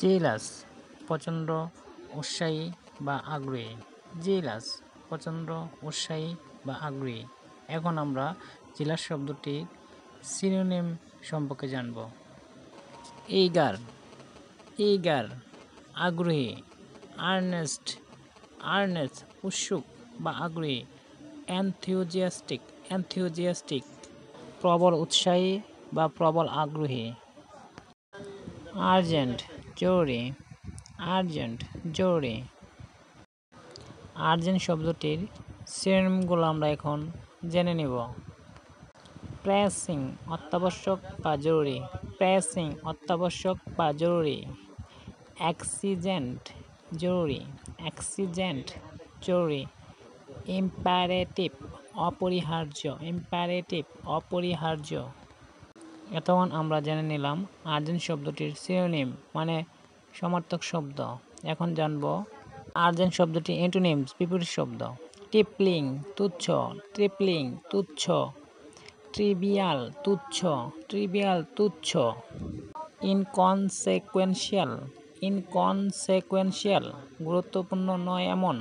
Jealous প্রচণ্ড উৎসাহী বা আগ্রহী। জেলাস প্রচণ্ড উৎসাহী বা আগ্রহী। এখন আমরা জেলাস শব্দটির সিনোনিম সম্পর্কে জানব। এইগার আগ্রহী। আর্নেস্ট উৎসুক বা আগ্রহী। এনথিওজিয়াস্টিক প্রবল উৎসাহী বা প্রবল আগ্রহী। আর্জেন্ট জরুরি। আর্জেন্ট শব্দটির সিনোনিমগুলো আমরা এখন জেনে নেব। প্রেসিং অত্যাবশ্যক বা জরুরি। এক্সিজেন্ট জরুরি। ইম্পারেটিভ অপরিহার্য। এতক্ষণ আমরা জেনে নিলাম আর্জেন্ট শব্দটির সিনোনিম মানে সমার্থক শব্দ। এখন জানব আর্জেন্ট শব্দটি অ্যান্টোনিমস বিপরীত শব্দ। টিপলিং তুচ্ছ। ট্রিভিয়াল তুচ্ছ। ইনকনসেকুয়েন্সিয়াল গুরুত্বপূর্ণ নয় এমন।